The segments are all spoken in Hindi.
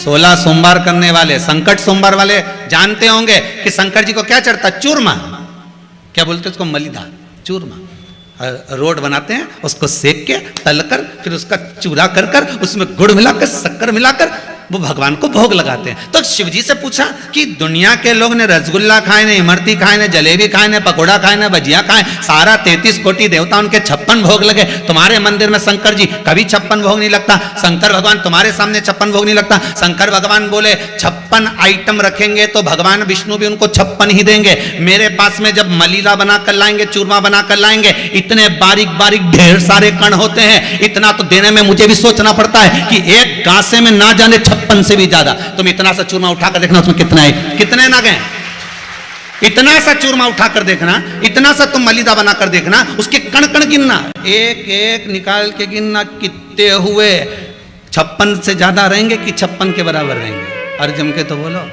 16 सोमवार करने वाले, संकट सोमवार वाले जानते होंगे कि शंकर जी को क्या चढ़ता? चूरमा। क्या बोलते उसको? मलिदा, चूरमा। रोड बनाते हैं, उसको सेक के तलकर फिर उसका चूरा कर कर उसमें गुड़ मिलाकर शक्कर मिलाकर वो भगवान को भोग लगाते हैं। तो शिव जी से पूछा कि दुनिया के लोग ने रसगुल्ला खाए, ने इमरती खाए, ने जलेबी खाए, ने पकोड़ा खाए, ने भजिया खाए, सारा 33 कोटि देवता उनके 56 भोग लगे, तुम्हारे मंदिर में शंकर जी कभी 56 भोग नहीं लगता, शंकर भगवान तुम्हारे सामने 56 भोग नहीं लगता। शंकर भगवान बोले 56 आइटम रखेंगे तो भगवान विष्णु भी उनको 56 ही देंगे। मेरे पास में जब मलीदा बनाकर लाएंगे, चूरमा बनाकर लाएंगे, इतने बारीक बारीक ढेर सारे कण होते हैं, इतना तो देने में मुझे भी सोचना पड़ता है कि एक गासे में ना जाने 56 से भी ज्यादा। तुम इतना सा चूरमा उठाकर देखना उसमें कितना है, कितने ना गए। इतना सा चूरमा उठाकर देखना, इतना सा तुम मलीदा बनाकर देखना, उसके कण कण गिनना, एक एक निकाल के गिनना कितने हुए। 56 से ज्यादा रहेंगे कि 56 के बराबर रहेंगे? अरे जम के तो बोलो।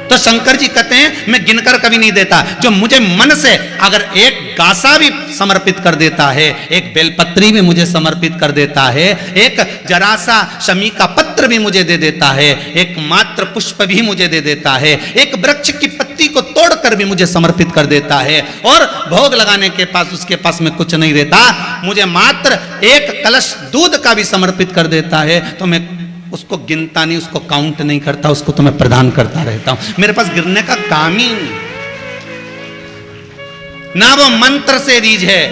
तो शंकर जी कहते हैं मैं गिनकर कभी नहीं देता, जो मुझे मन से अगर एक गासा भी समर्पित कर देता है, एक बेलपत्री भी मुझे समर्पित कर देता है, एक जरा सा शमी का पत्र भी मुझे दे देता है, एक मात्र पुष्प भी मुझे दे देता है, एक वृक्ष की पत्ती को तोड़कर भी मुझे समर्पित कर देता है, और भोग लगाने के पास उसके पास में कुछ नहीं देता, मुझे मात्र एक कलश दूध का भी समर्पित कर देता है, तो मैं उसको गिनता नहीं, उसको काउंट नहीं करता, उसको तो मैं प्रदान करता रहता हूं। मेरे पास गिरने का काम ही नहीं। ना वो मंत्र से रीझ है,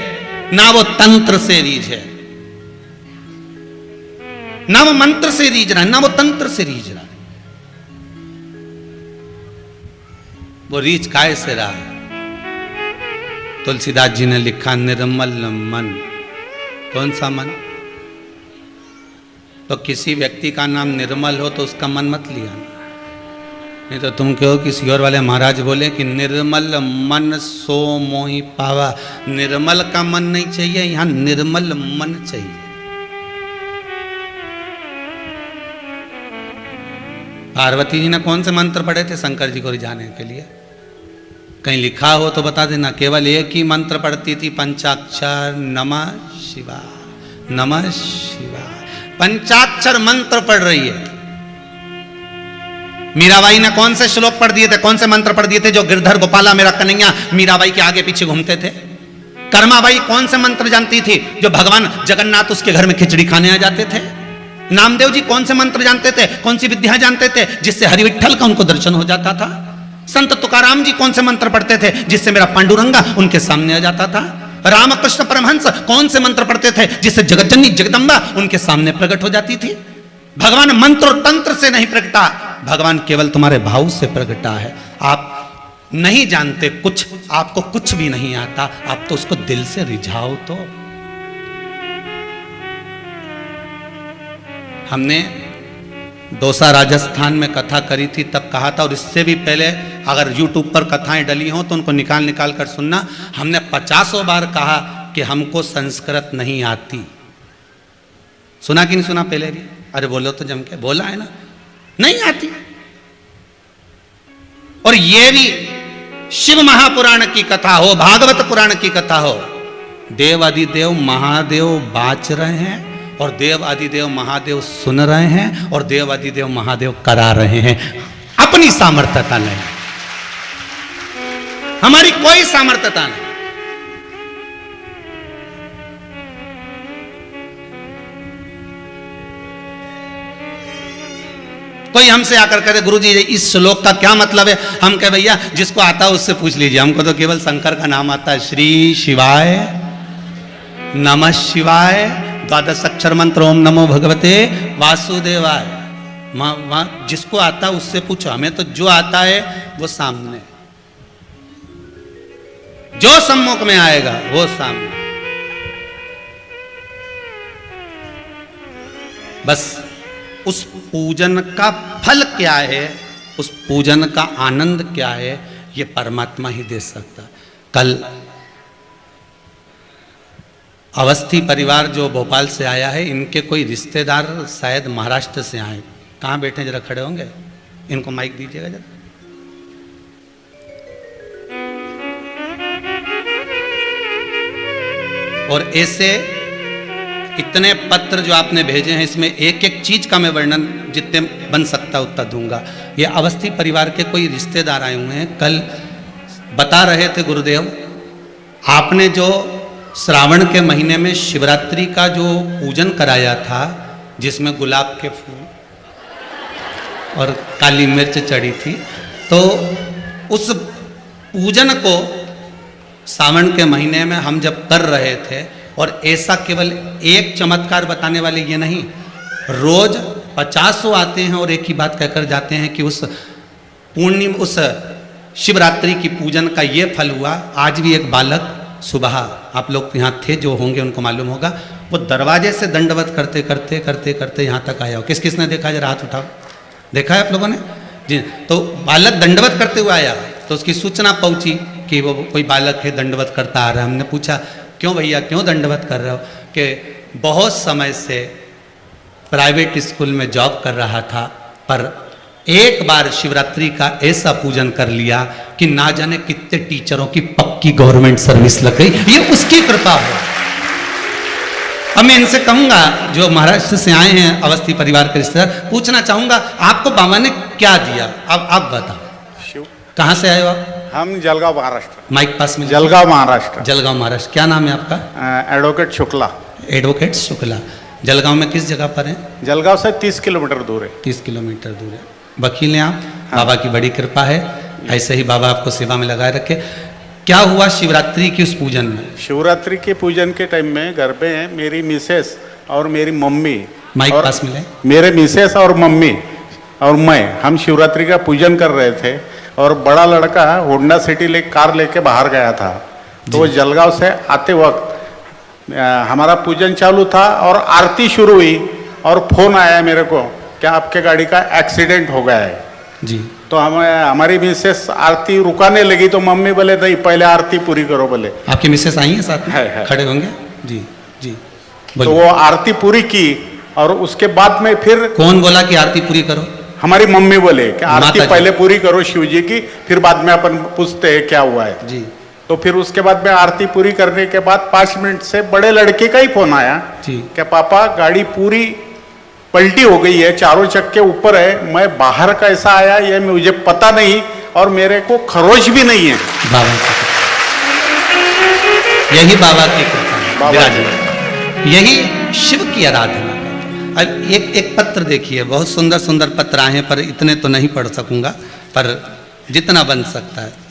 ना वो तंत्र से रीझ है, ना वो मंत्र से रीझ रहा है, ना वो तंत्र से रीझ रहा है। वो रीझ काय से रहा है? तुलसीदास जी ने लिखा निर्मल मन। कौन सा मन? तो किसी व्यक्ति का नाम निर्मल हो तो उसका मन मत लिया, नहीं तो तुम कहो किसी और वाले महाराज बोले कि निर्मल मन सो मोहि पावा। निर्मल का मन नहीं चाहिए, यहां निर्मल मन चाहिए। पार्वती जी ने कौन से मंत्र पढ़े थे शंकर जी को रिझाने के लिए? कहीं लिखा हो तो बता देना। केवल एक ही मंत्र पढ़ती थी, पंचाक्षर नमः शिवाय, नमः शिवाय। पंचाक्षर मंत्र पढ़ रही है। मीराबाई ने कौन से श्लोक पढ़ दिए थे, कौन से मंत्र पढ़ दिए थे? जो गिरधर गोपाला मेरा कन्हैया मीराबाई के आगे पीछे घूमते थे। कर्माबाई कौन से मंत्र जानती थी? जो भगवान जगन्नाथ उसके घर में खिचड़ी खाने आ जाते थे। नामदेव जी कौन से मंत्र जानते थे, कौन सी विद्या जानते थे, जिससे हरिविठ्ठल का उनको दर्शन हो जाता था। संत तुकाराम जी कौन से मंत्र पढ़ते थे, जिससे मेरा पांडुरंगा उनके सामने आ जाता था। रामकृष्ण परमहंस कौन से मंत्र पढ़ते थे, जिससे जगतजननी जगदम्बा उनके सामने प्रकट हो जाती थी। भगवान मंत्र और तंत्र से नहीं प्रगटा, भगवान केवल तुम्हारे भाव से प्रगटा है। आप नहीं जानते कुछ, आपको कुछ भी नहीं आता, आप तो उसको दिल से रिझाओ। तो हमने दौसा राजस्थान में कथा करी थी, तब कहा था, और इससे भी पहले अगर YouTube पर कथाएं डली हों तो उनको निकाल निकाल कर सुनना। हमने 50 बार कहा कि हमको संस्कृत नहीं आती। सुना कि नहीं सुना पहले भी? अरे बोलो तो जम के, बोला है ना, नहीं आती। और ये भी शिव महापुराण की कथा हो, भागवत पुराण की कथा हो, देव अधिदेव महादेव बाच रहे हैं और देव अधिदेव महादेव सुन रहे हैं और देव अधिदेव महादेव करा रहे हैं। अपनी सामर्थ्यता नहीं, हमारी कोई सामर्थ्यता नहीं। कोई हमसे आकर कहते गुरुजी इस श्लोक का क्या मतलब है, हम कहे भैया जिसको आता है उससे पूछ लीजिए, हमको तो केवल शंकर का नाम आता है। श्री शिवाय नमः शिवाय, द्वादश अक्षर मंत्र ओम नमो भगवते वासुदेवाय। जिसको आता है उससे पूछो, हमें तो जो आता है वो सामने, जो सम्मुख में आएगा वो सामने। बस उस पूजन का फल क्या है, उस पूजन का आनंद क्या है, ये परमात्मा ही दे सकता। कल अवस्थी परिवार जो भोपाल से आया है, इनके कोई रिश्तेदार शायद महाराष्ट्र से आए। कहाँ बैठे, जरा खड़े होंगे, इनको माइक दीजिएगा जरा। और ऐसे इतने पत्र जो आपने भेजे हैं, इसमें एक एक चीज का मैं वर्णन जितने बन सकता उतना दूंगा। ये अवस्थी परिवार के कोई रिश्तेदार आए हुए हैं। कल बता रहे थे गुरुदेव, आपने जो श्रावण के महीने में शिवरात्रि का जो पूजन कराया था, जिसमें गुलाब के फूल और काली मिर्च चढ़ी थी, तो उस पूजन को सावन के महीने में हम जब कर रहे थे, और ऐसा केवल एक चमत्कार बताने वाले ये नहीं, रोज 50 आते हैं और एक ही बात कहकर जाते हैं कि उस पूर्णिमा, उस शिवरात्रि की पूजन का ये फल हुआ। आज भी एक बालक सुबह, आप लोग यहाँ थे जो होंगे उनको मालूम होगा, वो दरवाजे से दंडवत करते करते करते करते यहाँ तक आया हो। किस किसने देखा, जरा हाथ उठाओ, देखा है आप लोगों ने जी? तो बालक दंडवत करते हुए आया, तो उसकी सूचना पहुंची कि वो कोई बालक है दंडवत करता आ रहा है। हमने पूछा क्यों भैया, क्यों दंडवत कर रहे हो? कि बहुत समय से प्राइवेट स्कूल में जॉब कर रहा था, पर एक बार शिवरात्रि का ऐसा पूजन कर लिया कि ना जाने कितने टीचरों की पक्की गवर्नमेंट सर्विस लग गई, ये उसकी कृपा हो। अब मैं इनसे कहूंगा, जो महाराष्ट्र से आए हैं अवस्थी परिवार के रिश्तेदार, पूछना चाहूंगा आपको बाबा ने क्या दिया? अब आप बताओ। शिव। कहाँ से आए हो आप? हम जलगांव महाराष्ट्र। माइक पास में। जलगांव महाराष्ट्र। जलगांव महाराष्ट्र। क्या नाम है आपका? एडवोकेट शुक्ला। एडवोकेट शुक्ला। जलगांव में किस जगह पर है? जलगांव से 30 किलोमीटर दूर है। 30 किलोमीटर दूर है। वकील हैं आप? हाँ। बाबा की बड़ी कृपा है, ऐसे ही बाबा आपको सेवा में लगाए रखे। क्या हुआ शिवरात्रि की उस पूजन में? शिवरात्रि के पूजन के टाइम में घर पे मेरी मिसेस और मेरी मम्मी, माइक पास मिले, मेरे मिसेस और मम्मी और मैं, हम शिवरात्रि का पूजन कर रहे थे, और बड़ा लड़का होंडा सिटी कार लेके बाहर गया था। तो वो जलगांव से आते वक्त हमारा पूजन चालू था और आरती शुरू हुई, और फोन आया मेरे को, क्या आपके गाड़ी का एक्सीडेंट हो गया है जी। तो हमारी मिसेस आरती रुकाने लगी, तो मम्मी बोले नहीं पहले आरती पूरी करो। बोले आपकी मिसेस आई है साथ में? है। खड़े होंगे जी जी। तो वो आरती पूरी की, और उसके बाद में फिर कौन बोला कि आरती पूरी करो? हमारी मम्मी बोले कि आरती पहले पूरी करो शिव जी की, फिर बाद में अपन पूछते हैं क्या हुआ है जी। तो फिर उसके बाद में आरती पूरी करने के बाद 5 मिनट से बड़े लड़के का ही फोन आया जी, कि पापा गाड़ी पूरी पलटी हो गई है, चारों चक्के ऊपर है, मैं बाहर कैसा आया ये मुझे पता नहीं, और मेरे को खरोच भी नहीं है। बाबा यही बाबा की कृपा, यही शिव की आराधना। अब एक पत्र देखिए, बहुत सुंदर सुंदर पत्र आए हैं, पर इतने तो नहीं पढ़ सकूंगा, पर जितना बन सकता है।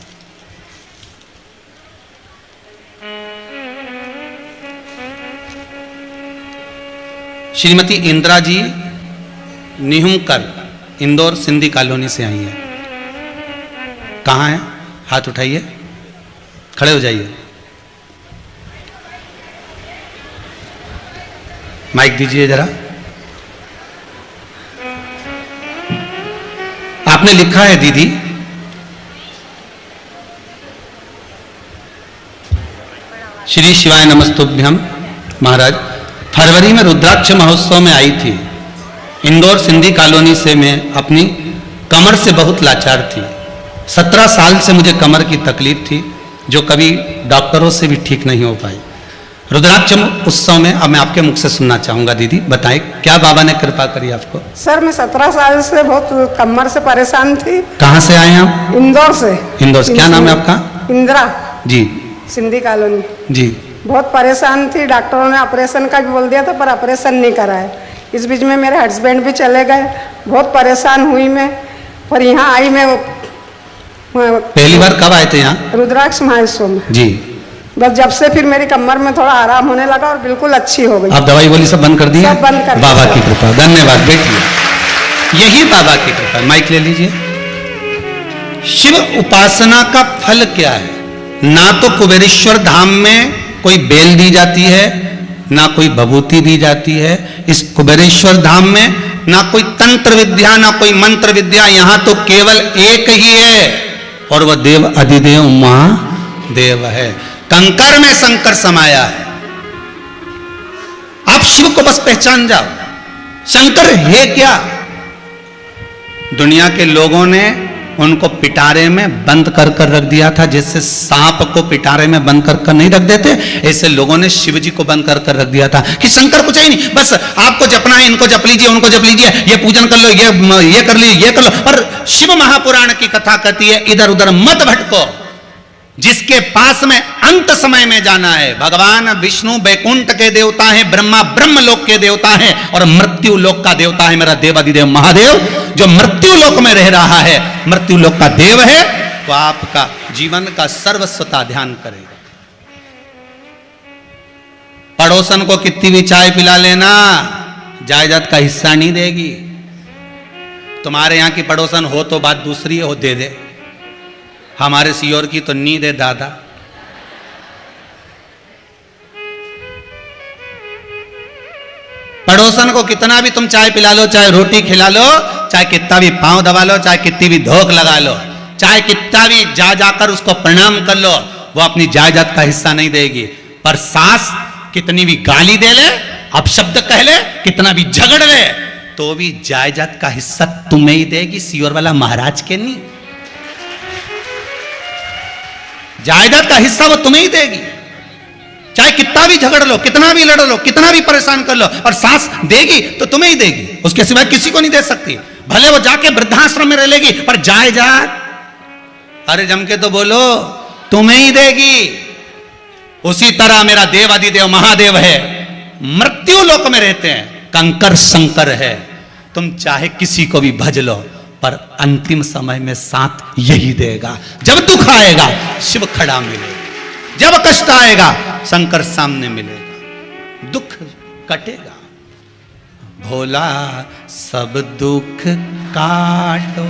श्रीमती इंदिरा जी निहुमकर इंदौर सिंधी कॉलोनी से आई है। कहाँ है? हाथ उठाइए, खड़े हो जाइए, माइक दीजिए जरा। आपने लिखा है दीदी, श्री शिवाय नमस्तुभ्यम महाराज, फरवरी में रुद्राक्ष महोत्सव में आई थी। इंदौर सिंधी कॉलोनी से मैं अपनी कमर से बहुत लाचार थी। 17 साल से मुझे कमर की तकलीफ थी, जो कभी डॉक्टरों से भी ठीक नहीं हो पाई। रुद्राक्ष उत्सव में अब मैं आपके मुख से सुनना चाहूंगा। दीदी बताएं, क्या बाबा ने कृपा करी आपको? सर मैं 17 साल से बहुत कमर से परेशान थी। कहाँ से आए हैं आप? इंदौर से। इंदौर से। क्या नाम है आपका? इंदिरा जी। सिंधी कॉलोनी जी। बहुत परेशान थी, डॉक्टरों ने ऑपरेशन का भी बोल दिया था, पर ऑपरेशन नहीं कराया। इस बीच में मेरे हस्बैंड भी चले गए, बहुत परेशान हुई मैं। पर यहाँ आई मैं पहली बार कब आए थे यहाँ? रुद्राक्ष महोत्सव में जी। बस जब से फिर मेरी कमर में थोड़ा आराम होने लगा और बिल्कुल अच्छी हो गई। आप दवाई गोली सब बंद कर दी? सब बंद कर। बाबा की कृपा, धन्यवाद बेटी, यही बाबा की कृपा। माइक ले लीजिए। शिव उपासना का फल क्या है? ना तो कुबेरेश्वर धाम में कोई बेल दी जाती है, ना कोई भभूति दी जाती है। इस कुबेरेश्वर धाम में ना कोई तंत्र विद्या, ना कोई मंत्र विद्या, यहां तो केवल एक ही है, और वह देव अधिदेव महादेव है। कंकर में शंकर समाया है। आप शिव को बस पहचान जाओ। शंकर है क्या? दुनिया के लोगों ने उनको पिटारे में बंद कर कर रख दिया था। जैसे सांप को पिटारे में बंद कर कर नहीं रख देते, ऐसे लोगों ने शिव जी को बंद कर कर रख दिया था कि शंकर कुछ ही नहीं, बस आपको जपना है, इनको जप लीजिए, उनको जप लीजिए, ये पूजन कर लो, ये कर लीजिए, ये कर लो। पर शिव महापुराण की कथा कहती है इधर उधर मत भटको, जिसके पास में अंत समय में जाना है। भगवान विष्णु बैकुंठ के देवता हैं, ब्रह्मा ब्रह्मलोक के देवता हैं और मृत्यु लोक का देवता है मेरा देवाधिदेव महादेव, जो मृत्यु लोक में रह रहा है, मृत्यु लोक का देव है। तो आपका जीवन का सर्वस्वता ध्यान करेगा। पड़ोसन को कितनी भी चाय पिला लेना, जायदाद का हिस्सा नहीं देगी। तुम्हारे यहां की पड़ोसन हो तो बात दूसरी है, हो दे दे। हमारे सियोर की तो नींद है दादा। पड़ोसन को कितना भी तुम चाय पिला लो, चाहे रोटी खिला लो, चाहे कितना भी पांव दबा लो, चाहे कितनी भी धोख लगा लो, चाहे कितना भी जा जाकर उसको प्रणाम कर लो, वो अपनी जायदाद का हिस्सा नहीं देगी। पर सास कितनी भी गाली दे ले, अपशब्द कह ले, कितना भी झगड़ ले, तो भी जायदाद का हिस्सा तुम्हें ही देगी, सियोर वाला महाराज के नहीं। जायदाद का हिस्सा वो तुम्हें ही देगी। चाहे कितना भी झगड़ लो, कितना भी लड़ लो, कितना भी परेशान कर लो, और सास देगी तो तुम्हें ही देगी, उसके सिवाय किसी को नहीं दे सकती। भले वो जाके वृद्धाश्रम में रह लेगी, पर जायदाद अरे जम के तो बोलो तुम्हें ही देगी। उसी तरह मेरा देवाधिदेव महादेव है, मृत्यु लोक में रहते हैं, कंकर शंकर है। तुम चाहे किसी को भी भज लो, पर अंतिम समय में साथ यही देगा। जब दुख आएगा शिव खड़ा मिलेगा, जब कष्ट आएगा शंकर सामने मिलेगा, दुख कटेगा। भोला सब दुख काटो,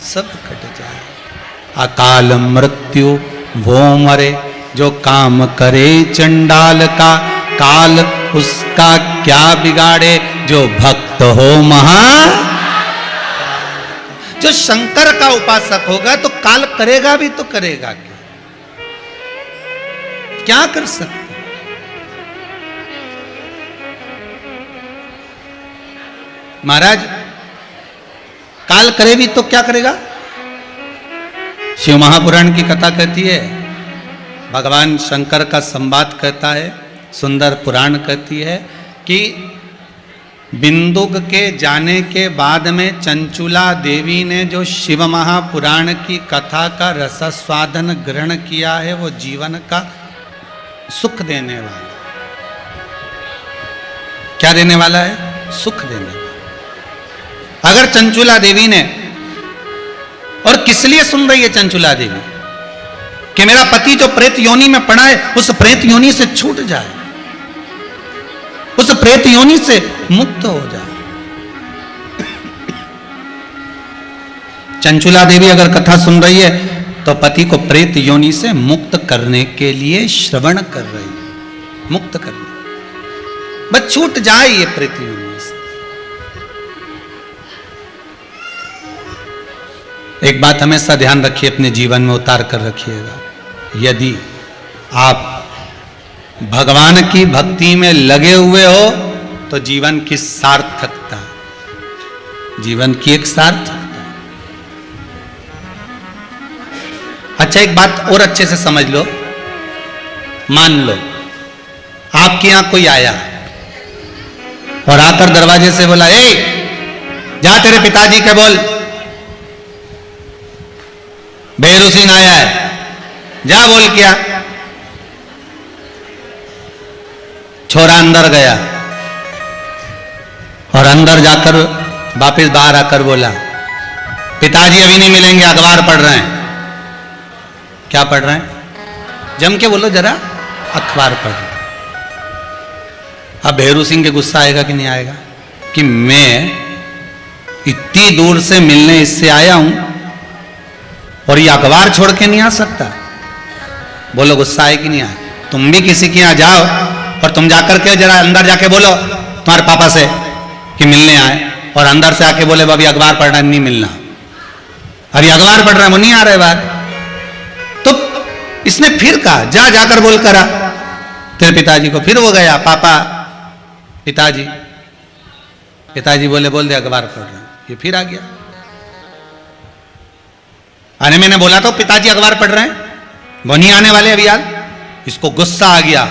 सब कट जाए। अकाल मृत्यु वो मरे, जो काम करे चंडाल का, काल उसका क्या बिगाड़े, जो भक्त हो महा। जो शंकर का उपासक होगा तो काल करेगा भी तो करेगा क्या कर सकते। महाराज काल करे भी तो क्या करेगा। शिव महापुराण की कथा कहती है, भगवान शंकर का संवाद कहता है, सुंदर पुराण कहती है कि बिंदुक के जाने के बाद में चंचुला देवी ने जो शिव महापुराण की कथा का रसास्वादन ग्रहण किया है, वो जीवन का सुख देने वाला। क्या देने वाला है? सुख देने वाला। अगर चंचुला देवी ने, और किस लिए सुन रही है चंचुला देवी, कि मेरा पति जो प्रेत योनि में पड़ा है उस प्रेत योनि से छूट जाए, उस प्रेत योनि से मुक्त हो जाए। चंचुला देवी अगर कथा सुन रही है तो पति को प्रेत योनि से मुक्त करने के लिए श्रवण कर रही है, मुक्त करने, बस छूट जाए ये प्रेत योनि से। एक बात हमेशा ध्यान रखिए, अपने जीवन में उतार कर रखिएगा, यदि आप भगवान की भक्ति में लगे हुए हो तो जीवन की सार्थकता, जीवन की एक सार्थकता। अच्छा एक बात और अच्छे से समझ लो, मान लो आपके यहां कोई आया और आकर दरवाजे से बोला, ए जा तेरे पिताजी के बोल बेरू सिंह आया है, जा बोल क्या। छोरा अंदर गया और अंदर जाकर वापस बाहर आकर बोला, पिताजी अभी नहीं मिलेंगे, अखबार पढ़ रहे हैं। क्या पढ़ रहे हैं? जम के बोलो जरा, अखबार पढ़ रहे हैं। अब भैरू सिंह के गुस्सा आएगा कि नहीं आएगा, कि मैं इतनी दूर से मिलने इससे आया हूं और ये अखबार छोड़ के नहीं आ सकता। बोलो गुस्सा आए कि नहीं आए? तुम भी किसी के यहां जाओ और तुम जाकर के जरा अंदर जाके बोलो तुम्हारे पापा से कि मिलने आए, और अंदर से आके बोले अभी अखबार पढ़ रहा है, नहीं मिलना, अभी अखबार पढ़ रहा है, वो नहीं आ रहे बाहर। तो इसने फिर कहा, जा जाकर बोल कर आ तेरे पिताजी को। फिर वो गया, पापा पिताजी पिताजी बोले बोल दे अखबार पढ़ रहे हैं। ये फिर आ गया। अरे मैंने बोला तो पिताजी अखबार पढ़ रहे हैं, वो नहीं आने वाले अभी यार। इसको गुस्सा आ गया,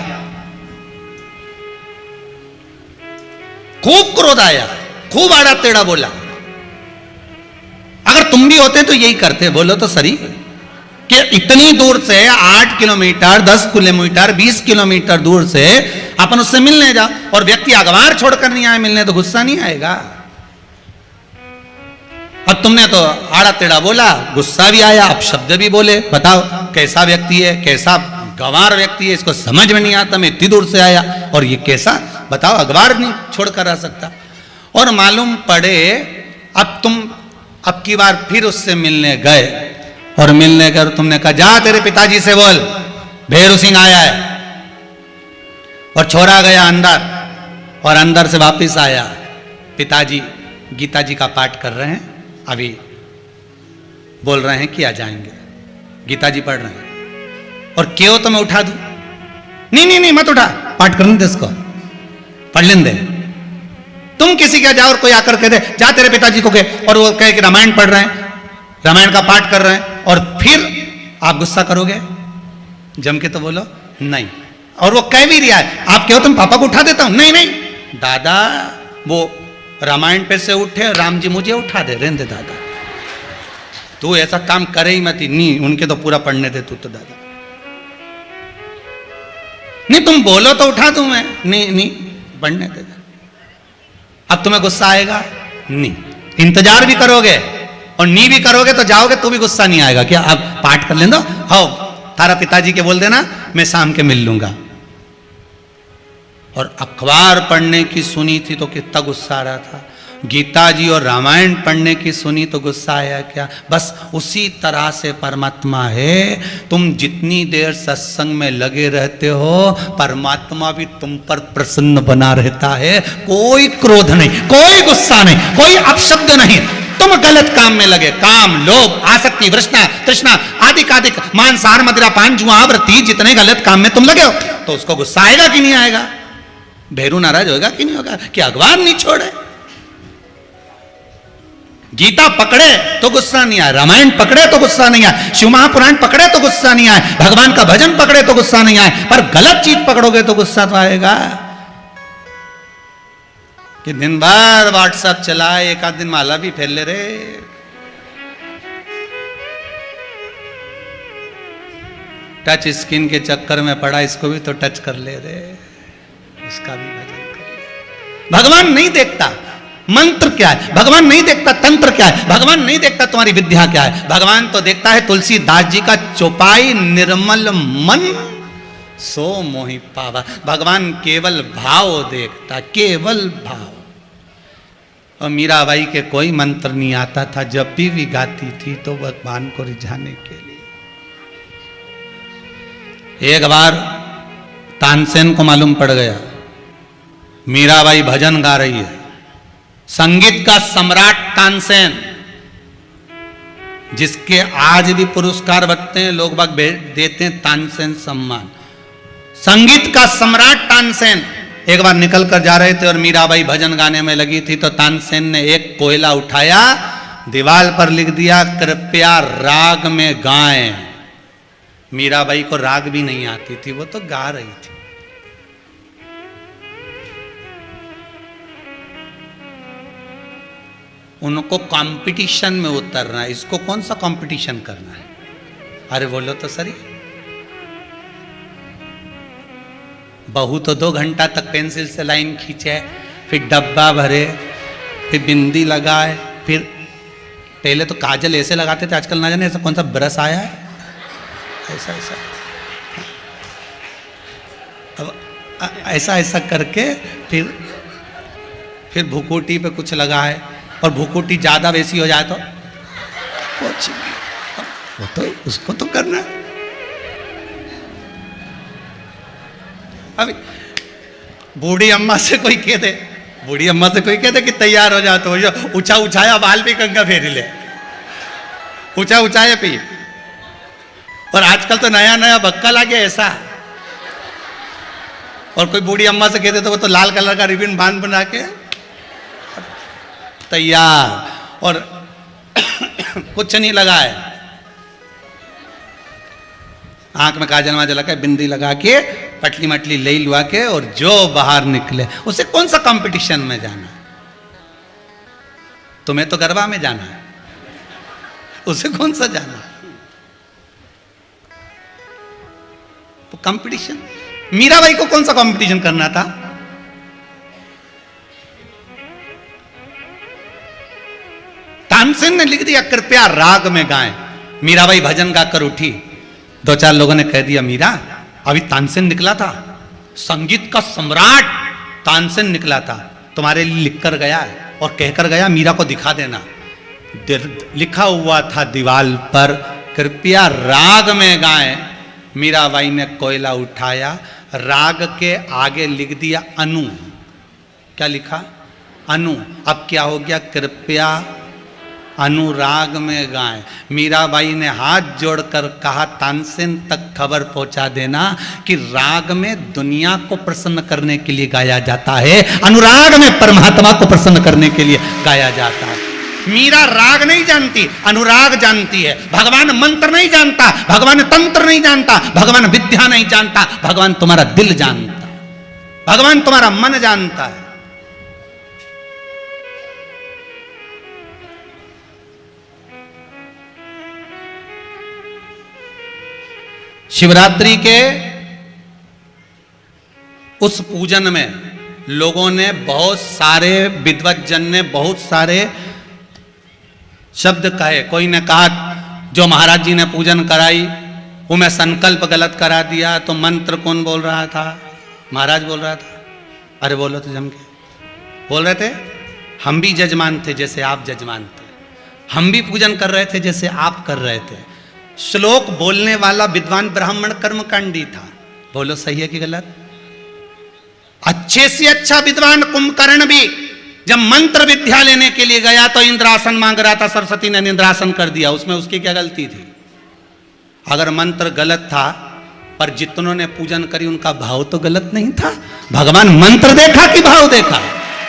खूब क्रोध आया, खूब आड़ा टेढ़ा बोला। अगर तुम भी होते तो यही करते। बोलो तो सही कि इतनी दूर से 8 किलोमीटर 10 किलोमीटर 20 किलोमीटर दूर से अपन उससे मिलने जाओ और व्यक्ति अखबार छोड़कर नहीं आए मिलने, तो गुस्सा नहीं आएगा? अब तुमने तो आड़ा टेढ़ा बोला, गुस्सा भी आया, अब शब्द भी बोले। बताओ कैसा व्यक्ति है, कैसा गंवार व्यक्ति है, इसको समझ में नहीं आता। मैं इतनी दूर से आया और ये कैसा, बताओ अखबार नहीं छोड़कर आ सकता। और मालूम पड़े अब तुम अब की बार फिर उससे मिलने गए और मिलने कर तुमने कहा जा तेरे पिताजी से बोल भेरू सिंह आया है। और छोरा गया अंदर और अंदर से वापस आया। पिताजी गीता जी का पाठ कर रहे हैं, अभी बोल रहे हैं कि आ जाएंगे। गीता जी पढ़ रहे हैं और क्यों तो मैं उठा दूं? नहीं नहीं नहीं मत उठा, पाठ करने दे इसको, पढ़ लेने दे। तुम किसी के जाओ और कोई आकर कह दे जा तेरे पिताजी को कहे, और वो कहे कि रामायण पढ़ रहे हैं, रामायण का पाठ कर रहे हैं, और फिर आप गुस्सा करोगे? जम के तो बोलो नहीं। और वो कह भी रहा है, आप कहो तुम पापा को उठा देता हूं। नहीं नहीं दादा, वो रामायण पे से उठे, राम जी मुझे उठा दे, रहने दे दादा, तू ऐसा काम करे ही मत। नहीं उनके तो पूरा पढ़ने दे तू तो दादा। नहीं तुम बोलो तो उठा दूं मैं। नहीं नहीं पढ़ने दे। अब तुम्हें गुस्सा आएगा? नहीं। इंतजार भी करोगे और नहीं भी करोगे तो जाओगे तो भी गुस्सा नहीं आएगा क्या? अब पाठ कर लेना, हाँ तारा पिताजी के बोल देना मैं शाम के मिल लूंगा। और अखबार पढ़ने की सुनी थी तो कितना गुस्सा आ रहा था। गीता जी और रामायण पढ़ने की सुनी तो गुस्सा आया क्या? बस उसी तरह से परमात्मा है। तुम जितनी देर सत्संग में लगे रहते हो परमात्मा भी तुम पर प्रसन्न बना रहता है। कोई क्रोध नहीं, कोई गुस्सा नहीं, कोई अपशब्द नहीं। तुम गलत काम में लगे, काम लोभ आसक्ति वृष्णा तृष्णा आदि कादिक मांसाहार मदिरा पान जुआ व्रती जितने गलत काम में तुम लगे हो तो उसको गुस्सा आएगा कि नहीं आएगा? भैरू नाराज होगा कि नहीं होगा कि अखबार नहीं छोड़े? गीता पकड़े तो गुस्सा नहीं आए, रामायण पकड़े तो गुस्सा नहीं आए, शिव महापुराण पकड़े तो गुस्सा नहीं आए, भगवान का भजन पकड़े तो गुस्सा नहीं आए, पर गलत चीज पकड़ोगे तो गुस्सा तो आएगा। कि दिन भर व्हाट्सएप चलाए, एक आध दिन माला भी फैल ले रे। टच स्क्रीन के चक्कर में पड़ा, इसको भी तो टच कर ले रे, उसका भी भजन कर ले। भगवान नहीं देखता मंत्र क्या है, भगवान नहीं देखता तंत्र क्या है, भगवान नहीं देखता तुम्हारी विद्या क्या है। भगवान तो देखता है तुलसीदास जी का चौपाई निर्मल मन सो मोहि पावा। भगवान केवल भाव देखता, केवल भाव। और मीराबाई के कोई मंत्र नहीं आता था, जब भी गाती थी तो भगवान को रिझाने के लिए। एक बार तानसेन को मालूम पड़ गया मीराबाई भजन गा रही है। संगीत का सम्राट तानसेन, जिसके आज भी पुरस्कार बनते हैं, लोग बाग देते हैं तानसेन सम्मान। संगीत का सम्राट तानसेन एक बार निकल कर जा रहे थे और मीराबाई भजन गाने में लगी थी, तो तानसेन ने एक कोयला उठाया, दीवार पर लिख दिया कृपया राग में गाएं। मीराबाई को राग भी नहीं आती थी, वो तो गा रही थी। उनको कंपटीशन में उतरना है, इसको कौन सा कंपटीशन करना है? अरे बोलो तो सही। बहू तो 2 घंटा तक पेंसिल से लाइन खींचे, फिर डब्बा भरे, फिर बिंदी लगाए, फिर पहले तो काजल ऐसे लगाते थे, आजकल ना जाने ऐसा कौन सा ब्रश आया है, ऐसा ऐसा अब ऐसा ऐसा करके फिर भुकोटी पे कुछ लगाए, और भुकोटी ज्यादा वैसी हो जाए तो कुछ वो तो उसको तो करना। अभी बूढ़ी अम्मा से कोई कह दे, बूढ़ी अम्मा से कोई कह दे कि तैयार हो जा, तो ऊंचा उछाया बाल भी कंगा फेरी ले, ऊंचा उछाया पी। और आजकल तो नया नया बक्का लगे ऐसा, और कोई बूढ़ी अम्मा से कहते तो वो तो लाल कलर का रिबन बांध बना के तैयार, और कुछ नहीं लगा है, आंख में काजल वाजल लगा के, बिंदी लगा के, पटली मटली ले लुआ के, और जो बाहर निकले, उसे कौन सा कंपटीशन में जाना है? तुम्हें तो गरबा में जाना है, उसे कौन सा जाना है? तो कंपटीशन, मीराबाई को कौन सा कंपटीशन करना था? तानसेन ने लिख दिया कृपया राग में गाएं। मीराबाई भजन गाकर उठी, दो चार लोगों ने कह दिया मीरा अभी तानसेन निकला था, संगीत का सम्राट तानसेन निकला था, तुम्हारे लिए लिखकर गया है और कहकर गया मीरा को दिखा देना। लिखा हुआ था दीवाल पर कृपया राग में गाएं। मीराबाई ने कोयला उठाया, राग के आगे लिख दिया अनु। क्या लिखा? अनु। अब क्या हो गया? कृपया अनुराग में गाएं। मीराबाई ने हाथ जोड़कर कहा तानसेन तक खबर पहुंचा देना कि राग में दुनिया को प्रसन्न करने के लिए गाया जाता है, अनुराग में परमात्मा को प्रसन्न करने के लिए गाया जाता है। मीरा राग नहीं जानती, अनुराग जानती है। भगवान मंत्र नहीं जानता, भगवान तंत्र नहीं जानता, भगवान विद्या नहीं जानता, भगवान तुम्हारा दिल जानता, भगवान तुम्हारा मन जानता है। शिवरात्रि के उस पूजन में लोगों ने, बहुत सारे विद्वज्जन ने बहुत सारे शब्द कहे। कोई ने कहा जो महाराज जी ने पूजन कराई वो मैं संकल्प गलत करा दिया, तो मंत्र कौन बोल रहा था? महाराज बोल रहा था। अरे बोलो तो जम के बोल रहे थे, हम भी जजमान थे जैसे आप जजमान थे, हम भी पूजन कर रहे थे जैसे आप कर रहे थे। श्लोक बोलने वाला विद्वान ब्राह्मण कर्मकांडी था। बोलो सही है कि गलत? अच्छे से अच्छा विद्वान कुंभकर्ण भी जब मंत्र विद्या लेने के लिए गया तो इंद्रासन मांग रहा था, सरस्वती ने इंद्रासन कर दिया। उसमें उसकी क्या गलती थी? अगर मंत्र गलत था पर जितनों ने पूजन करी उनका भाव तो गलत नहीं था। भगवान मंत्र देखा कि भाव देखा?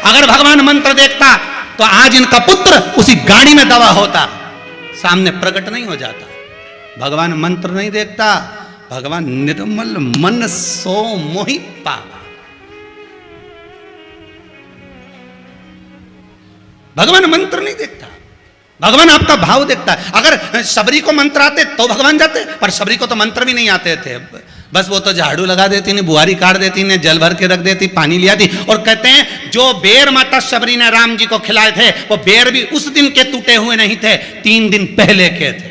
अगर भगवान मंत्र देखता तो आज इनका पुत्र उसी गाड़ी में दवा होता, सामने प्रकट नहीं हो जाता। भगवान मंत्र नहीं देखता, भगवान निर्मल मन सो मोहि पावा। भगवान मंत्र नहीं देखता, भगवान आपका भाव देखता है। अगर शबरी को मंत्र आते तो भगवान जाते, पर शबरी को तो मंत्र भी नहीं आते थे। बस वो तो झाड़ू लगा देती ने, बुहारी काट देती ने, जल भर के रख देती, पानी लिया थी। और कहते हैं जो बेर माता शबरी ने राम जी को खिलाए थे वो बेर भी उस दिन के टूटे हुए नहीं थे, 3 दिन पहले के थे।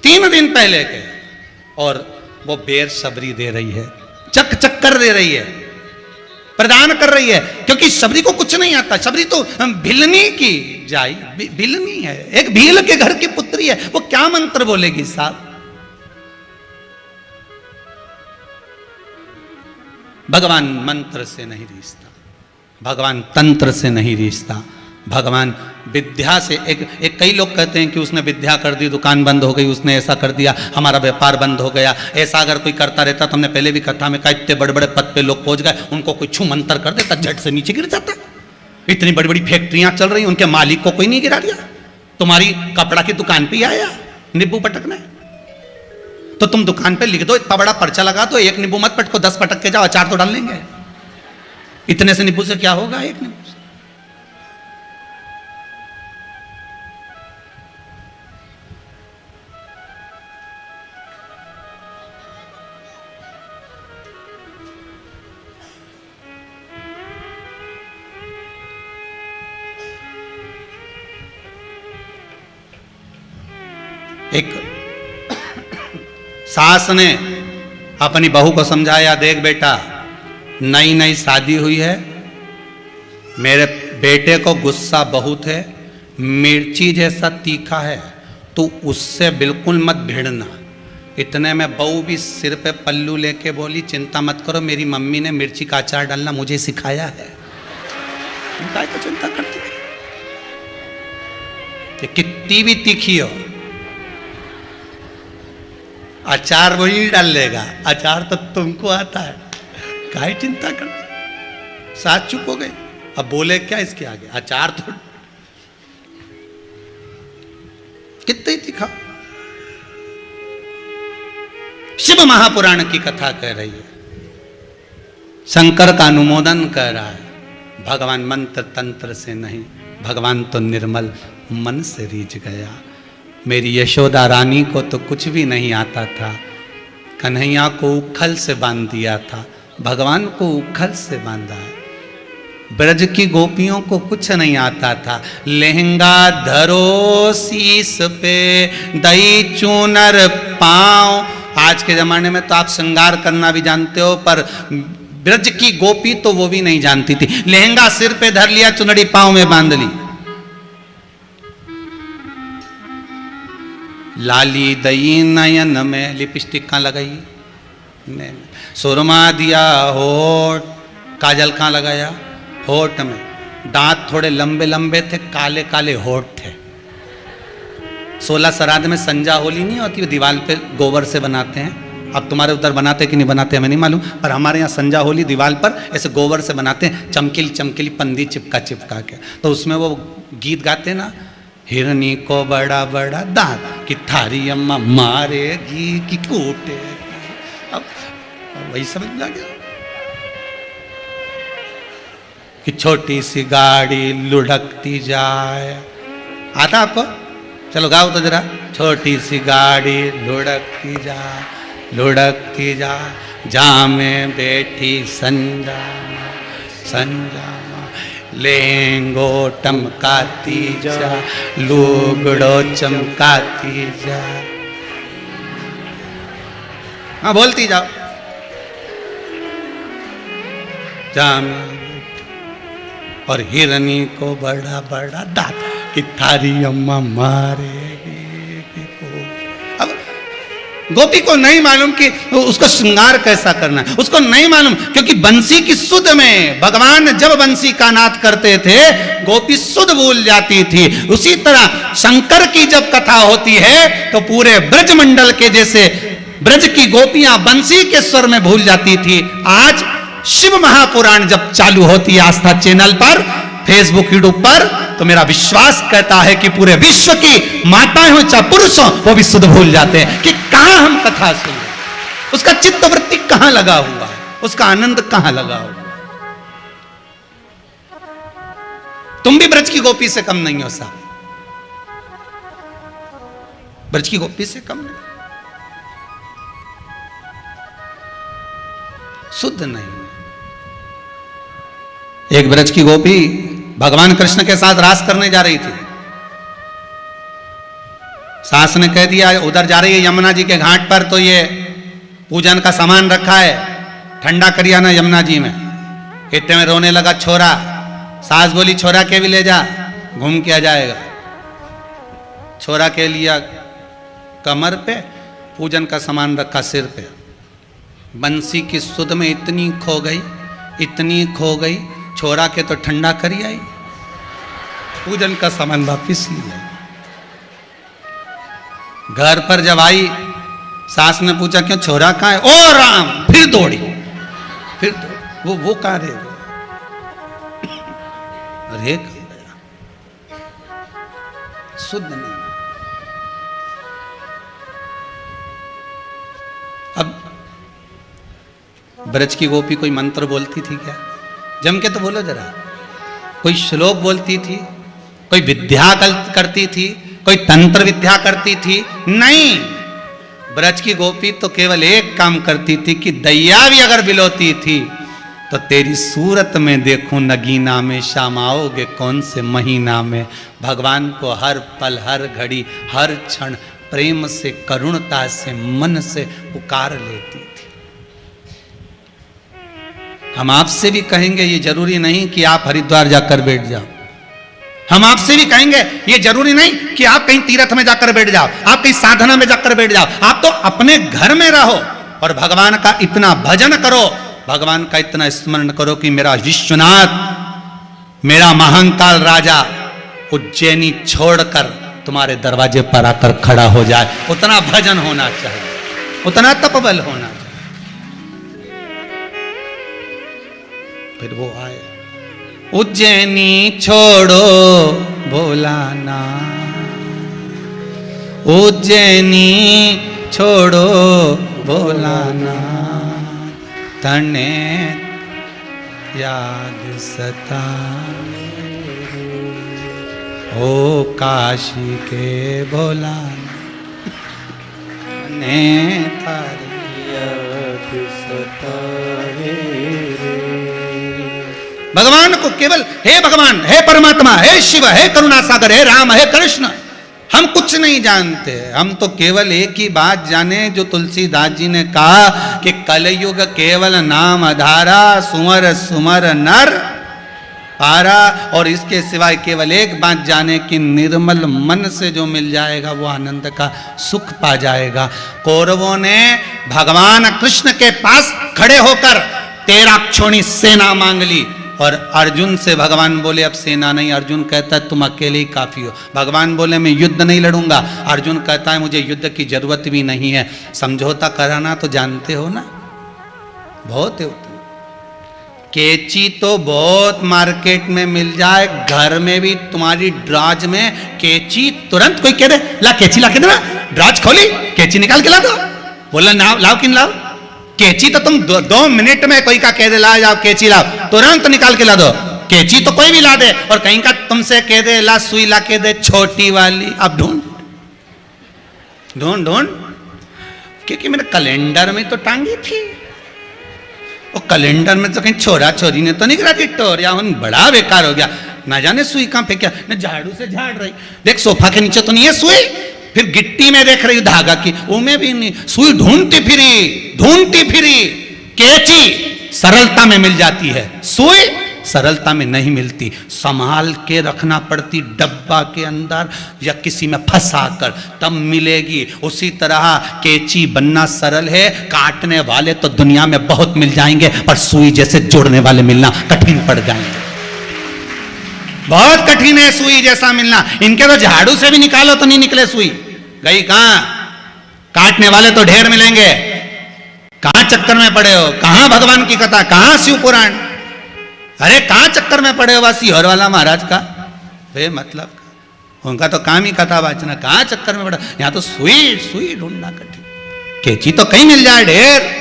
तीन दिन पहले के, और वो बेर शबरी दे रही है, चक चक कर दे रही है, प्रदान कर रही है, क्योंकि शबरी को कुछ नहीं आता। शबरी तो भिलनी की जाई, भिलनी है, एक भील के घर की पुत्री है, वो क्या मंत्र बोलेगी साहब? भगवान मंत्र से नहीं रिश्ता, भगवान तंत्र से नहीं रिश्ता, भगवान विद्या से। एक कई लोग कहते हैं कि उसने विद्या कर दी, दुकान बंद हो गई, उसने ऐसा कर दिया, हमारा व्यापार बंद हो गया। ऐसा अगर कोई करता रहता तो हमने पहले भी कथा में कहा, इतने बड़े बड़े पद पे लोग पहुंच गए, उनको कोई छू मंत्र कर देता झट से नीचे गिर जाता। इतनी बड़ी बड़ी फैक्ट्रियां चल रही, उनके मालिक को कोई नहीं गिरा दिया। तुम्हारी कपड़ा की दुकान पे ही आया नींबू पटकने, तो तुम दुकान पे लिख दो, इतना बड़ा पर्चा लगा दो, एक नींबू मत पटको, 10 पटक के जाओ, अचार तो डाल लेंगे। इतने से नींबू से क्या होगा? एक नींबू। एक सास ने अपनी बहू को समझाया, देख बेटा नई नई शादी हुई है, मेरे बेटे को गुस्सा बहुत है, मिर्ची जैसा तीखा है, तो उससे बिल्कुल मत भिड़ना। इतने में बहू भी सिर पे पल्लू लेके बोली, चिंता मत करो, मेरी मम्मी ने मिर्ची का अचार डालना मुझे सिखाया है। काय को चिंता करती है? कि कितनी भी तीखी हो, अचार वही डाल लेगा, अचार तो तुमको आता है, काहे चिंता कर। साथ चुप हो गए, अब बोले क्या इसके आगे, अचार तो कितने ही तीखा। शिव महापुराण की कथा कह रही है, शंकर का अनुमोदन कर रहा है, भगवान मंत्र तंत्र से नहीं, भगवान तो निर्मल मन से रीझ गया। मेरी यशोदा रानी को तो कुछ भी नहीं आता था, कन्हैया को उखल से बांध दिया था, भगवान को उखल से बांधा है। ब्रज की गोपियों को कुछ नहीं आता था, लहंगा धरो शीस पे, दही चूनर पाँव। आज के जमाने में तो आप श्रृंगार करना भी जानते हो, पर ब्रज की गोपी तो वो भी नहीं जानती थी। लहंगा सिर पे धर लिया, चुनरी पाँव में बांध ली, लाली दई नयन में लिपस्टिक कहाँ लगाई, सुरमा दिया होठ, काजल कहाँ लगाया, होठ में। दांत थोड़े लंबे लंबे थे, काले काले होठ थे। 16 श्राद्ध में संजा होली नहीं होती, दीवार पे गोबर से बनाते हैं। अब तुम्हारे उधर बनाते कि नहीं बनाते हमें नहीं मालूम, पर हमारे यहाँ संजा होली दीवार पर ऐसे गोबर से बनाते हैं, चमकीली चमकीली पंदी चिपका चिपका के। तो उसमें वो गीत गाते हैं ना, हिरनी को बड़ा बड़ा दांत, कि थारी अम्मा मारेगी कि कूटेगी। अब वही समझ में आ गया कि छोटी सी गाड़ी लुढ़कती जाए। आता आपको? चलो गाओ तो जरा। छोटी सी गाड़ी लुढ़कती जाए, लुढ़कती जाए, जा में बैठी संजा संजा, लेंगो टमकाती जा, लुगड़ो चमकाती जा। हाँ बोलती जाओ। जाम और हिरनी को बड़ा बड़ा दांत, कि थारी अम्मा मारेगी को। अब गोपी को नहीं मालूम कि उसको श्रृंगार कैसा करना है, उसको नहीं मालूम, क्योंकि बंसी की सुध में भगवान जब बंसी का नाद करते थे, गोपी सुध भूल जाती थी। उसी तरह शंकर की जब कथा होती है तो पूरे ब्रज मंडल के जैसे ब्रज की गोपियां बंसी के स्वर में भूल जाती थी। आज शिव महापुराण जब चालू होती है आस्था चैनल पर, फेसबुक यूट्यूब पर, तो मेरा विश्वास कहता है कि पूरे विश्व की माताएं हो चाहे पुरुष हो, वो भी सुध भूल जाते हैं कि कहां हम कथा सुन, उसका चित्तवृत्ति कहां लगा हुआ है, उसका आनंद कहां लगा हुआ है। तुम भी ब्रज की गोपी से कम नहीं हो साहब, ब्रज की गोपी से कम नहीं, शुद्ध नहीं। एक ब्रज की गोपी भगवान कृष्ण के साथ रास करने जा रही थी। सास ने कह दिया उधर जा रही है यमुना जी के घाट पर, तो ये पूजन का सामान रखा है, ठंडा करिया ना यमुना जी में। इतने में रोने लगा छोरा। सास बोली छोरा के भी ले जा, घूम के आ जाएगा। छोरा के लिया कमर पे, पूजन का सामान रखा सिर पे। बंसी की सुध में इतनी खो गई, इतनी खो गई, छोरा के तो ठंडा करी आई, पूजन का सामान वापिस लिया। घर पर जब आई, सास ने पूछा क्यों, छोरा कहाँ है? ओ राम, फिर दौड़ी, फिर दौड़ी। वो कहाँ रहे? अरे शुद्ध नहीं। अब ब्रज की गोपी कोई मंत्र बोलती थी क्या? जम के तो बोलो जरा। कोई श्लोक बोलती थी, कोई विद्या करती थी, कोई तंत्र विद्या करती थी? नहीं। ब्रज की गोपी तो केवल एक काम करती थी कि दैया भी अगर बिलोती थी तो तेरी सूरत में देखूं नगीना में, शाम आओगे कौन से महीना में। भगवान को हर पल, हर घड़ी, हर क्षण प्रेम से, करुणता से, मन से पुकार लेती थी। हम आपसे भी कहेंगे ये जरूरी नहीं कि आप हरिद्वार जाकर बैठ जाओ। हम आपसे भी कहेंगे ये जरूरी नहीं कि आप कहीं तीर्थ में जाकर बैठ जाओ, आप कहीं साधना में जाकर बैठ जाओ। आप तो अपने घर में रहो और भगवान का इतना भजन करो, भगवान का इतना स्मरण करो कि मेरा विश्वनाथ, मेरा महाकाल राजा उज्जैनी छोड़कर तुम्हारे दरवाजे पर आकर खड़ा हो जाए। उतना भजन होना चाहिए, उतना तपबल होना चाहिए। फिर वो आए, उज्जैनी छोड़ो भोलाना, उज्जैनी छोड़ो भोलाना, तने याद सता ओ काशी के भोलाना, ने तारी याद सताए रे। भगवान को केवल हे भगवान, हे परमात्मा, हे शिव, हे करुणा सागर, हे राम, हे कृष्ण, हम कुछ नहीं जानते। हम तो केवल एक ही बात जाने जो तुलसीदास जी ने कहा कि कलयुग केवल नाम आधारा, सुमर सुमर नर पारा। और इसके सिवाय केवल एक बात जाने कि निर्मल मन से जो मिल जाएगा वो आनंद का सुख पा जाएगा। कौरवों ने भगवान कृष्ण के पास खड़े होकर 13 क्षोणी सेना मांग ली और अर्जुन से भगवान बोले अब सेना नहीं। अर्जुन कहता है तुम अकेले ही काफी हो। भगवान बोले मैं युद्ध नहीं लड़ूंगा। अर्जुन कहता है मुझे युद्ध की जरूरत भी नहीं है। समझौता कराना तो जानते हो ना, बहुत है उतना। केची तो बहुत मार्केट में मिल जाए, घर में भी तुम्हारी ड्राज में केची तुरंत कोई कह दे ला केची ला के दे, ड्राज खोली केची निकाल के ला दो, बोला ना लाओ कि लाओ। केची तो तुम 2 मिनट में कोई का कह दे ला जाओ केची लाओ, तुरंत निकाल के ला दो। केची तो कोई भी ला दे, और कहीं का तुमसे कह दे ला सुई ला के दे छोटी वाली, अब ढूंढ ढूंढ ढूंढ, क्योंकि मेरे कैलेंडर में तो टांगी थी। और कैलेंडर में तो कहीं छोरा छोरी ने तो नहीं करा थी टोर, या बड़ा बेकार हो गया। ना जाने सुई कहां फेंका, न झाड़ू से झाड़ रही, देख सोफा के नीचे तो नहीं है सुई, फिर गिट्टी में देख रही धागा की, उनमें भी नहीं सुई, ढूंढती फिरी। केची सरलता में मिल जाती है, सुई सरलता में नहीं मिलती, संभाल के रखना पड़ती डब्बा के अंदर या किसी में फंसा कर तब मिलेगी। उसी तरह केची बनना सरल है, काटने वाले तो दुनिया में बहुत मिल जाएंगे, पर सुई जैसे जोड़ने वाले मिलना कठिन पड़ जाएंगे। बहुत कठिन है सुई जैसा मिलना। इनके तो झाड़ू से भी निकालो तो नहीं निकले सुई, गई कहां। काटने वाले तो ढेर मिलेंगे। कहां चक्कर में पड़े हो, कहां भगवान की कथा, कहां शिव पुराण, अरे कहां चक्कर में पड़े हो वासी हर वाला महाराज का वे मतलब का। उनका तो काम ही कथा वाचना, कहां चक्कर में पड़ा। यहां तो सुई ढूंढना कठिन, केची तो कहीं मिल जाए ढेर।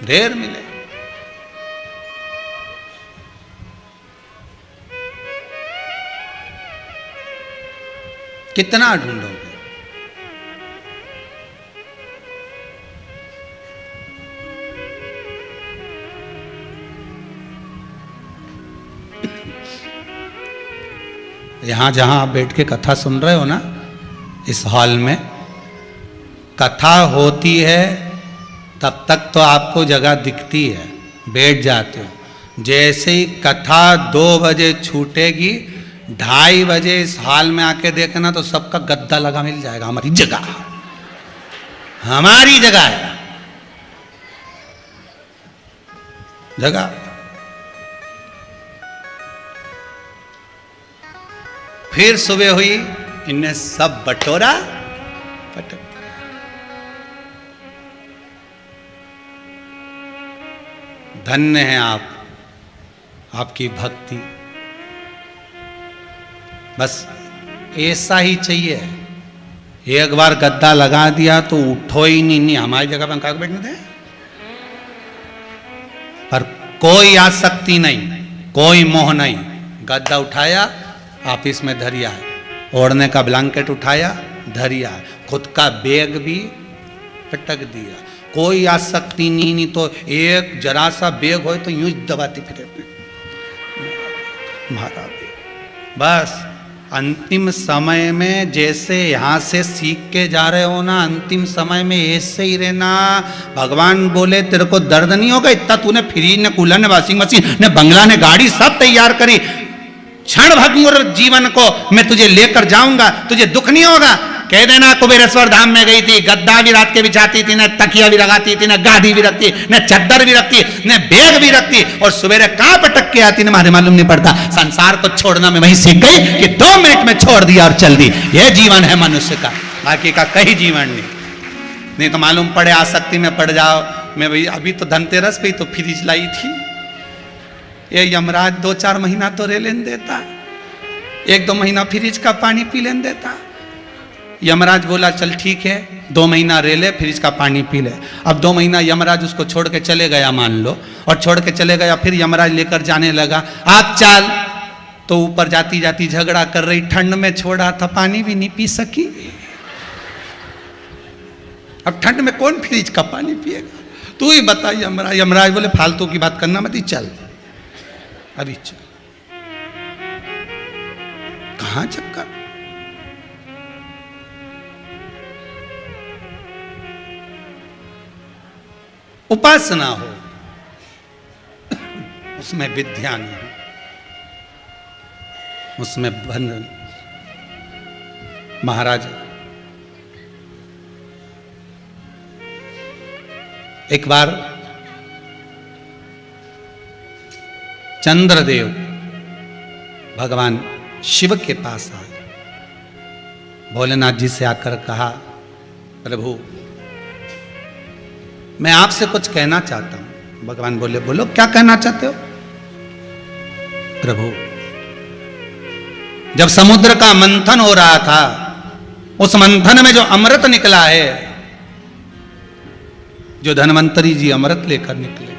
ढेर मिले। कितना ढूंढोगे। यहां जहां आप बैठ के कथा सुन रहे हो ना, इस हॉल में कथा होती है तब तक तो आपको जगह दिखती है, बैठ जाते हो। जैसे ही कथा 2 बजे छूटेगी, 2:30 बजे इस हॉल में आके देखना तो सबका गद्दा लगा मिल जाएगा। हमारी जगह है जगह। फिर सुबह हुई, इनने सब बटोरा पटक। धन्य हैं आप, आपकी भक्ति। बस ऐसा ही चाहिए। एक बार गद्दा लगा दिया तो उठो ही नहीं। हमारी जगह पर कहाँ बैठने थे, पर कोई आसक्ति नहीं, कोई मोह नहीं। गद्दा उठाया, ऑफिस में धरिया, ओढ़ने का ब्लैंकेट उठाया, धरिया, खुद का बैग भी पटक दिया। कोई आसक्ति नहीं तो एक जरा सा बैग हो तो यूं दबाती फिरे मारा बैग। बस अंतिम समय में जैसे यहाँ से सीख के जा रहे हो ना, अंतिम समय में ऐसे ही रहना। भगवान बोले तेरे को दर्द नहीं होगा, इतना तूने फ्रिज ने, कूलर ने, वॉशिंग मशीन ने, बंगला ने, गाड़ी सब तैयार करी, क्षण भंगुर जीवन को मैं तुझे लेकर जाऊंगा, तुझे दुख नहीं होगा। कह देना कुबेरेश्वर धाम में गई थी, गद्दा भी रात के बिछाती थी, न तकिया भी लगाती थी, न गादी भी रखती, न चद्दर भी रखती, न बैग भी रखती, और सवेरे कहां पटक के आती, न मालूम नहीं पड़ता। संसार को छोड़ना में वही सीख गई कि 2 मिनट में छोड़ दिया और चल दी। यह जीवन है मनुष्य का, बाकी का कहीं जीवन नहीं तो मालूम पड़े आसक्ति में पड़ जाओ। मैं भाई अभी तो धनतेरस पे ही तो फ्रिज लाई थी, ये यमराज 2-4 महीना तो रे लेन देता, 1-2 महीना फ्रिज का पानी पी लेन देता। यमराज बोला चल ठीक है 2 महीना रे ले, फ्रिज का पानी पी ले। अब 2 महीना यमराज उसको छोड़ के चले गया मान लो, और छोड़ के चले गया, फिर यमराज लेकर जाने लगा, आप चल। तो ऊपर जाती जाती झगड़ा कर रही, ठंड में छोड़ा था पानी भी नहीं पी सकी। अब ठंड में कौन फ्रिज का पानी पिएगा, तू ही बता। यमराज बोले फालतू की बात करना मत, चल अभी चल। कहां चक्कर, उपासना हो उसमें विद्या नहीं, उसमें बंधन। महाराज एक बार चंद्रदेव भगवान शिव के पास आए, भोलेनाथ जी से आकर कहा प्रभु मैं आपसे कुछ कहना चाहता हूं। भगवान बोले बोलो क्या कहना चाहते हो। प्रभु जब समुद्र का मंथन हो रहा था, उस मंथन में जो अमृत निकला है, जो धन्वंतरी जी अमृत लेकर निकले,